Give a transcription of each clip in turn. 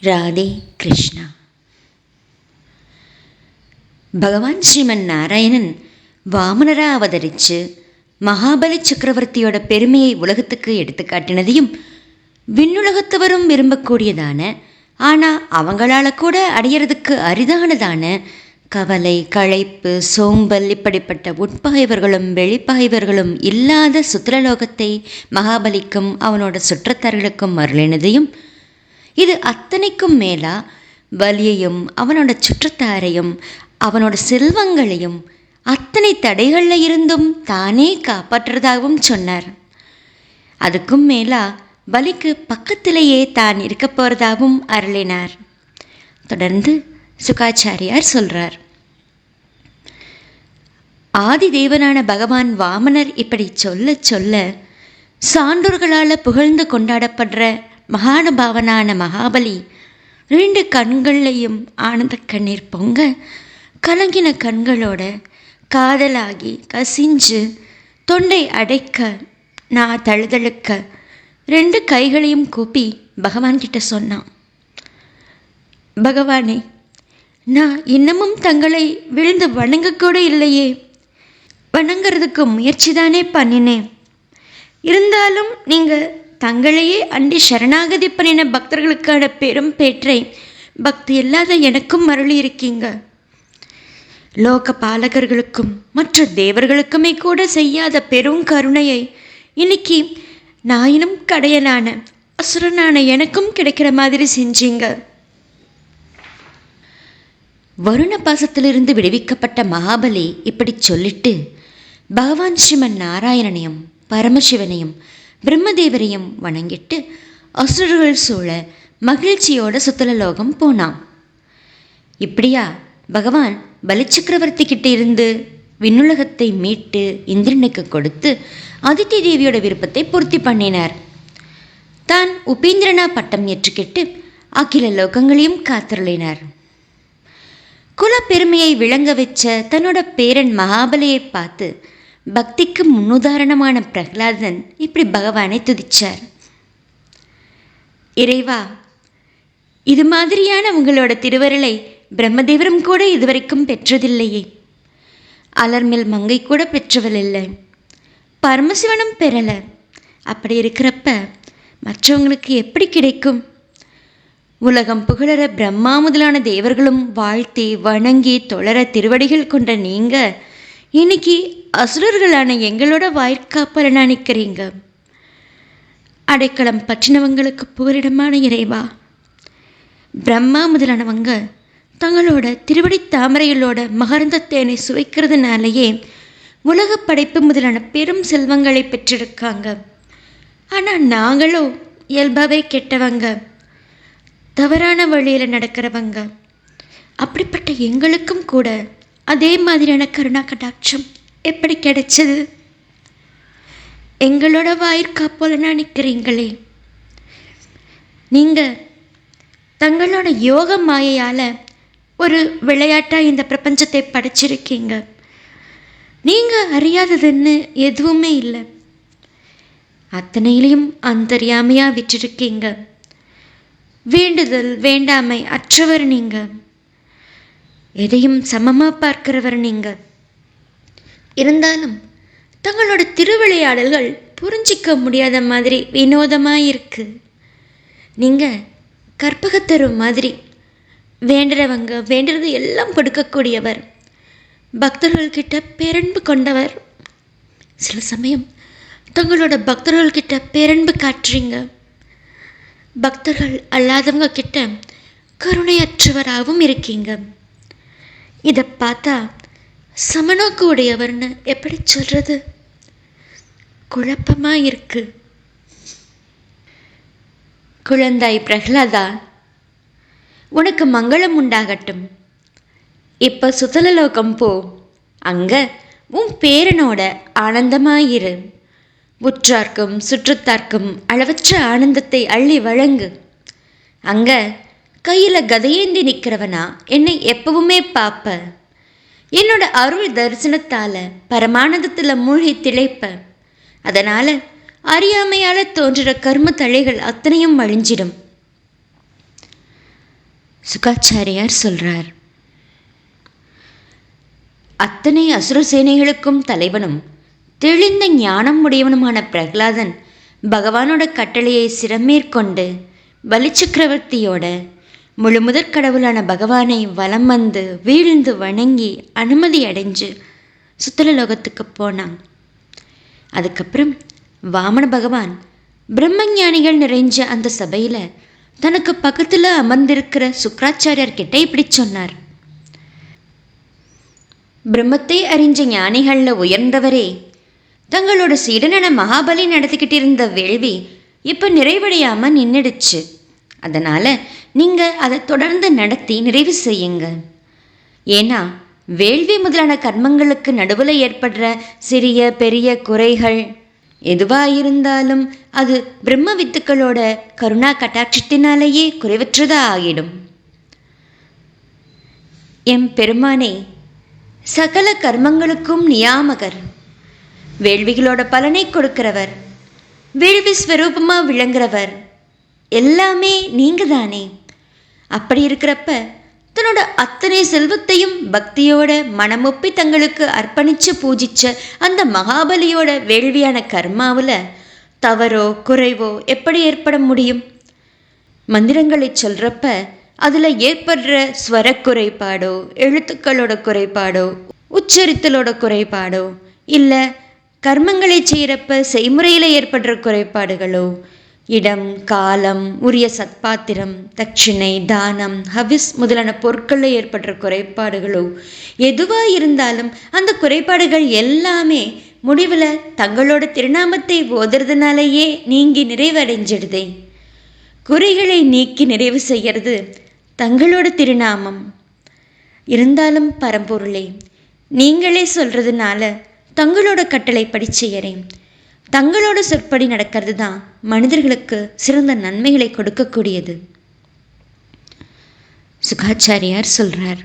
ராதே கிருஷ்ணா. பகவான் ஸ்ரீமன் நாராயணன் வாமனராக அவதரித்து மகாபலி சக்கரவர்த்தியோட பெருமையை உலகத்துக்கு எடுத்து காட்டினதையும், விண்ணுலகத்தவரும் விரும்பக்கூடியதான ஆனால் அவங்களால கூட அடையிறதுக்கு அரிதானதான கவலை, களைப்பு, சோம்பல் இப்படிப்பட்ட உட்பகைவர்களும் வெளிப்பகைவர்களும் இல்லாத சுத்திரலோகத்தை மகாபலிக்கும் அவனோட சுற்றத்தார்களுக்கும் அருளினதையும், இது அத்தனைக்கும் மேலா வலியையும் அவனோட சுற்றத்தாரையும் அவனோட செல்வங்களையும் அத்தனை தடைகளில் இருந்தும் தானே காப்பாற்றுறதாகவும் சொன்னார். அதுக்கும் மேலா பலிக்கு பக்கத்திலேயே தான் இருக்க போகிறதாகவும் அருளினார். தொடர்ந்து சுகாச்சாரியார் சொல்கிறார், ஆதி தேவனான பகவான் வாமனர் இப்படி சொல்ல சொல்ல சான்றோர்களால் புகழ்ந்து கொண்டாடப்படுற மகானுபாவனான மகாபலி 2 கண்கள்லையும் ஆனந்த கண்ணீர் பொங்க, கலங்கின கண்களோட காதலாகி கசிஞ்சு தொண்டை அடைக்க நான் தழுதழுக்க 2 கைகளையும் கூப்பி பகவான்கிட்ட சொன்னான், பகவானே, நான் இன்னமும் தங்களை விழுந்து வணங்கக்கூட இல்லையே. வணங்கிறதுக்கு முயற்சி தானே பண்ணினேன். இருந்தாலும் நீங்கள் தங்களையே அண்டி சரணாகதி பண்ணின பக்தர்களுக்கான பெரும் பேற்றை பக்தி இல்லாத எனக்கும் அருளி இருக்கீங்க. லோக பாலகர்களுக்கும் மற்ற தேவர்களுக்குமே கூட செய்யாத பெரும் கருணையை இன்னைக்கு நாயினும் கடையனான அசுரனான எனக்கும் கிடைக்கிற மாதிரி செஞ்சீங்க. வருண பாசத்திலிருந்து விடுவிக்கப்பட்ட மகாபலி இப்படி சொல்லிட்டு பகவான் ஸ்ரீமன் நாராயணனையும் பரமசிவனையும் பிரம்மதேவரையும் வணங்கிட்டு அசுரர்கள் சூழ மகிழ்ச்சியோட சுத்தலலோகம் போனான். இப்படியா பகவான் பலிச்சக்கரவர்த்தி கிட்ட இருந்து விண்ணுலகத்தை மீட்டு இந்திரனுக்கு கொடுத்து அதித்தி தேவியோட விருப்பத்தை பூர்த்தி பண்ணினார். தான் உபேந்திரனா பட்டம் ஏற்றுக்கிட்டு அகில லோகங்களையும் காத்தருளினார். குல பெருமையை விளங்க வச்ச தன்னோட பேரன் மகாபலியை பார்த்து பக்திக்கு முன்னுதாரணமான பிரகலாதன் இப்படி பகவானை துதிச்சார். இறைவா, இது மாதிரியான உங்களோட திருவருளை பிரம்மதேவரும் கூட இதுவரைக்கும் பெற்றதில்லையே. அலர்மேல் மங்கை கூட பெற்றவள் இல்லை, பரமசிவனும் பெறலை. அப்படி இருக்கிறப்ப மற்றவங்களுக்கு எப்படி கிடைக்கும்? உலகம் புகழற பிரம்மா முதலான தேவர்களும் வாழ்த்தி வணங்கி தொழற திருவடிகள் கொண்ட நீங்கள் இன்னைக்கு அசுரர்களான எங்களோட வாய்க்காப்பலனா நிற்கிறீங்க. அடைக்கலம் பற்றினவங்களுக்கு புகலிடமான இறைவா, பிரம்மா முதலானவங்க தங்களோட திருவடி தாமரைகளோட மகரந்த தேனை சுவைக்கிறதுனாலேயே உலக படைப்பு முதலான பெரும் செல்வங்களை பெற்றிருக்காங்க. ஆனால் நாங்களோ இயல்பாகவே கெட்டவங்க, தவறான வழியில் நடக்கிறவங்க. அப்படிப்பட்ட எங்களுக்கும் கூட அதே மாதிரியான கருணா கடாட்சம் எப்படி கிடைச்சது? எங்களோட வாயிற்காப்போலனா நிற்கிறீங்களே. நீங்கள் தங்களோட யோக மாயையால் ஒரு விளையாட்டாக இந்த பிரபஞ்சத்தை படைச்சிருக்கீங்க. நீங்கள் அறியாததுன்னு எதுவுமே இல்லை. அத்தனையிலையும் அந்தரியாமையாக விட்டிருக்கீங்க. வேண்டுதல் வேண்டாமை அற்றவர் நீங்கள். எதையும் சமமாக பார்க்கிறவர் நீங்கள். இருந்தாலும் தங்களோட திருவிளையாடல்கள் புரிஞ்சிக்க முடியாத மாதிரி வினோதமாக இருக்கு. நீங்கள் கற்பகத்தரு மாதிரி வேண்டுறவங்க வேண்டுறது எல்லாம் கொடுக்கக்கூடியவர், பக்தர்கள்கிட்ட பேரன்பு கொண்டவர். சில சமயம் தங்களோட பக்தர்கள்கிட்ட பேரன்பு காட்டுறீங்க. பக்தர்கள் அல்லாதவங்க கிட்ட கருணையற்றவராகவும் இருக்கீங்க. இதை பார்த்தா சமநோக்கு உடையவர்னு எப்படி சொல்றது? குழப்பமாக இருக்கு. குழந்தாய் பிரகலாதா, உனக்கு மங்களம் உண்டாகட்டும். இப்போ சுதலலோகம் போ. அங்கே உன் பேரனோட ஆனந்தமாயிரு. உற்றார்க்கும் சுற்றத்தார்க்கும் அளவற்ற ஆனந்தத்தை அள்ளி வழங்கு. அங்கே கையில் கதையேந்தி நிற்கிறவனா என்னை எப்பவுமே பார்ப்ப. என்னோட அருள் தரிசனத்தால் பரமானந்தத்தில் மூழ்கி திளைப்ப. அதனால் அறியாமையால் தோன்றுற கர்ம தழைகள் அத்தனையும் அழிஞ்சிடும். சுகாச்சாரியார் சொல்றார். அத்தனை அசுர சேனைகளுக்கும் தலைவனும் தெளிந்த ஞானம் உடையவனுமான பிரகலாதன் பகவானோட கட்டளையை சிரமேற்கொண்டு பலி சக்கரவர்த்தியோட முழுமுதற் கடவுளான பகவானை வலம் வந்து வீழ்ந்து வணங்கி அனுமதி அடைஞ்சு சுத்தலலோகத்துக்கு போனான். அதுக்கப்புறம் வாமன பகவான் பிரம்மஞானிகள் நிறைஞ்ச அந்த சபையில் தனக்கு பக்கத்தில் அமர்ந்திருக்கிற சுக்ராச்சாரியர்கிட்ட இப்படி சொன்னார். பிரம்மத்தை அறிஞ்ச ஞானிகளில் உயர்ந்தவரே, தங்களோட சீடனான மகாபலி நடத்திக்கிட்டு இருந்த வேள்வி இப்போ நிறைவடையாமல் நின்றுடுச்சு. அதனால் நீங்கள் அதை தொடர்ந்து நடத்தி நிறைவு செய்யுங்க. ஏன்னா வேள்வி முதலான கர்மங்களுக்கு நடுவில் ஏற்படுற சிறிய பெரிய குறைகள் எதுவாக இருந்தாலும் அது பிரம்ம வித்துக்களோட கருணா கட்டாட்சத்தினாலேயே குறைவற்றதாக ஆகிடும். எம் பெருமானே, சகல கர்மங்களுக்கும் நியாமகர், வேள்விகளோட பலனை கொடுக்கிறவர், வேள்வி ஸ்வரூபமாக விளங்குறவர் எல்லாமே நீங்க தானே. அப்படி இருக்கிறப்ப தன்னோட அத்தனை செல்வத்தையும் பக்தியோட மனமொப்பி தங்களுக்கு அர்ப்பணித்து பூஜிச்ச அந்த மகாபலியோட வேள்வியான கர்மாவில் தவறோ குறைவோ எப்படி ஏற்பட முடியும்? மந்திரங்களை சொல்கிறப்ப அதில் ஏற்படுற ஸ்வர குறைபாடோ, எழுத்துக்களோட குறைபாடோ, உச்சரித்தலோட குறைபாடோ, இல்லை கர்மங்களை செய்கிறப்ப செய்முறையில் ஏற்படுற குறைபாடுகளோ, இடம் காலம் உரிய சத்பாத்திரம் தட்சிணை தானம் ஹவிஸ் முதலான பொருட்களில் ஏற்படுற குறைபாடுகளோ எதுவாக இருந்தாலும் அந்த குறைபாடுகள் எல்லாமே முடிவில் தங்களோட திருநாமத்தை ஓதுறதுனாலேயே நீங்கி நிறைவடைஞ்சிடுதே. குறைகளை நீக்கி நிறைவு செய்கிறது தங்களோட திருநாமம். இருந்தாலும் பரம்பொருளே, நீங்களே சொல்கிறதுனால தங்களோட கட்டளைப்படி செய்யறேன். தங்களோட சொற்படி நடக்கிறது தான் மனிதர்களுக்கு சிறந்த நன்மைகளை கொடுக்கக்கூடியது. சுகாச்சாரியார் சொல்றார்.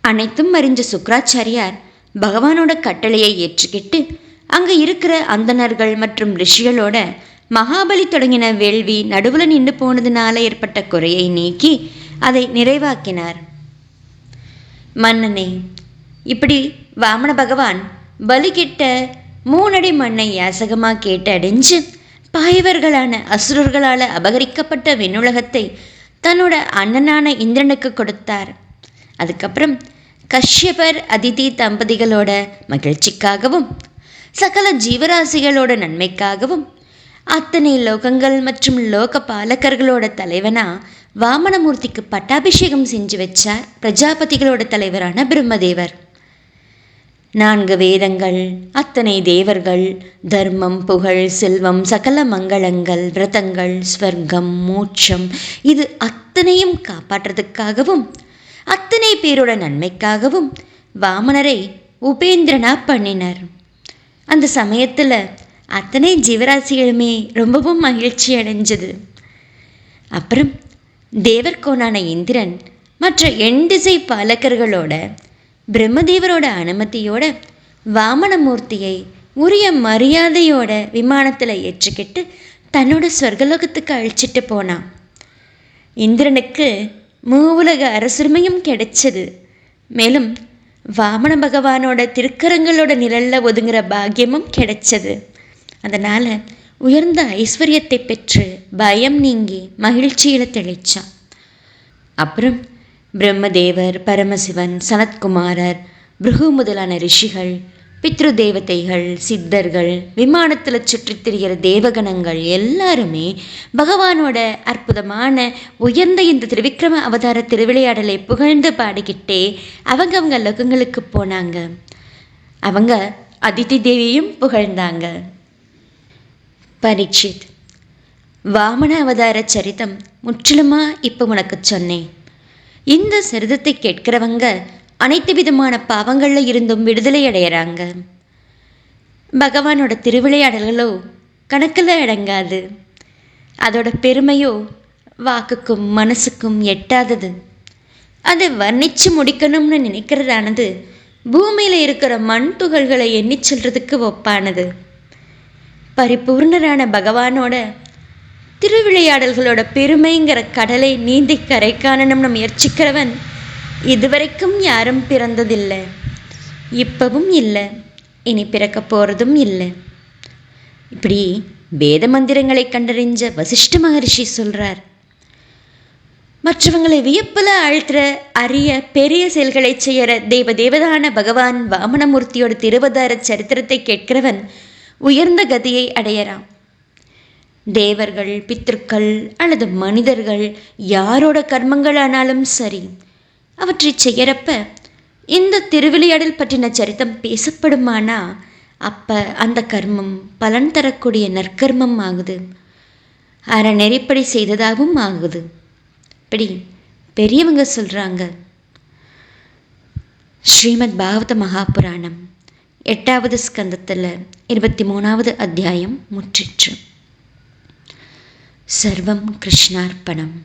அனைத்தும் அறிஞ்ச சுக்ராச்சாரியார் பகவானோட கட்டளையை ஏற்றுக்கிட்டு அங்கே இருக்கிற அந்தணர்கள் மற்றும் ரிஷிகளோட மகாபலி தொடங்கின வேள்வி நடுவில் நின்று போனதுனால ஏற்பட்ட குறையை நீக்கி அதை நிறைவாக்கினார். மன்னனே, இப்படி வாமன பகவான் பலிகிட்ட 3 அடி மண்ணை யாசகமாக கேட்டு அடைஞ்சு பாயவர்களான அசுரர்களால் அபகரிக்கப்பட்ட விண்ணுலகத்தை தன்னோட அண்ணனான இந்திரனுக்கு கொடுத்தார். அதுக்கப்புறம் கஷ்யபர் அதிதி தம்பதிகளோட மகிழ்ச்சிக்காகவும் சகல ஜீவராசிகளோட நன்மைக்காகவும் அத்தனை லோகங்கள் மற்றும் லோக பாலகர்களோட தலைவனா வாமனமூர்த்திக்கு பட்டாபிஷேகம் செஞ்சு வச்சார் பிரஜாபதிகளோட தலைவரான பிரம்மதேவர். 4 வேதங்கள், அத்தனை தேவர்கள், தர்மம், புகழ், செல்வம், சகல மங்களங்கள், விரதங்கள், ஸ்வர்க்கம், மோட்சம் இது அத்தனையும் காப்பாற்றுறதுக்காகவும் அத்தனை பேரோட நன்மைக்காகவும் வாமனரை உபேந்திரனா பண்ணினார். அந்த சமயத்தில் அத்தனை ஜீவராசிகளுமே ரொம்பவும் மகிழ்ச்சி அடைஞ்சது. அப்புறம் தேவர்கோனான இந்திரன் மற்ற 8 திசை பாலகர்களோட பிரம்மதேவரோட அனுமதியோட வாமனமூர்த்தியை உரிய மரியாதையோட விமானத்தில் ஏற்றிக்கிட்டு தன்னோட சொர்க்கலோகத்துக்கு அழிச்சிட்டு போனான். இந்திரனுக்கு 3 உலக அரசுரிமையும் கிடைச்சது. மேலும் வாமன பகவானோட திருக்கரங்களோட நிழலில் ஒதுங்குற பாக்கியமும் கிடைச்சது. அதனால் உயர்ந்த ஐஸ்வர்யத்தை பெற்று பயம் நீங்கி மகிழ்ச்சியில் தெளிச்சான். அப்புறம் பிரம்மதேவர், பரமசிவன், சனத்குமாரர், பிருகு முதலான ரிஷிகள், பித்ரு தேவதைகள், சித்தர்கள், விமானத்தில் சுற்றி திரிகிற தேவகணங்கள் எல்லாருமே பகவானோட அற்புதமான உயர்ந்த இந்த திருவிக்ரம அவதார திருவிளையாடலை புகழ்ந்து பாடிக்கிட்டே அவங்க லோகங்களுக்கு போனாங்க. அவங்க அதிதி தேவியும் புகழ்ந்தாங்க. பரீட்சித், வாமன அவதார சரிதம் முற்றிலுமாக இப்போ உனக்கு சொன்னேன். இந்த சரிதத்தை கேட்கிறவங்க அனைத்து விதமான பாவங்களில் இருந்தும் விடுதலை அடையிறாங்க. பகவானோட திருவிளையாடல்களோ கணக்கில் அடங்காது. அதோட பெருமையோ வாக்குக்கும் மனசுக்கும் எட்டாதது. அதை வர்ணித்து முடிக்கணும்னு நினைக்கிறதானது பூமியில் இருக்கிற மண் துகள்களை எண்ணி சொல்றதுக்கு ஒப்பானது. பரிபூர்ணரான பகவானோட திருவிளையாடல்களோட பெருமைங்கிற கடலை நீந்தி கரை காணணும்னு முயற்சிக்கிறவன் இதுவரைக்கும் யாரும் பிறந்ததில்லை, இப்பவும் இல்லை, இனி பிறக்க போகிறதும் இல்லை. இப்படி வேத மந்திரங்களை கண்டறிஞ்ச வசிஷ்ட மகரிஷி சொல்கிறார். மற்றவங்களை வியப்பில் ஆழ்த்துற அரிய பெரிய செயல்களை செய்கிற தேவதான பகவான் வாமனமூர்த்தியோட திருவதார சரித்திரத்தை கேட்கிறவன் உயர்ந்த கதியை அடையறான். தேவர்கள், பித்திருக்கள் அல்லது மனிதர்கள் யாரோட கர்மங்களானாலும் சரி, அவற்றை செய்யறப்ப இந்த திருவிளையாடல் பற்றின சரித்தம் பேசப்படுமானா அப்போ அந்த கர்மம் பலன் தரக்கூடிய நற்கர்மம் ஆகுது, அறநெறிப்படி செய்ததாகவும் ஆகுது. இப்படி பெரியவங்க சொல்கிறாங்க. ஸ்ரீமத் பாகவத மகாபுராணம் 8வது ஸ்கந்தத்தில் 23வது அத்தியாயம் முற்றிற்று. சர்வம் கிருஷ்ணார்ப்பணம்.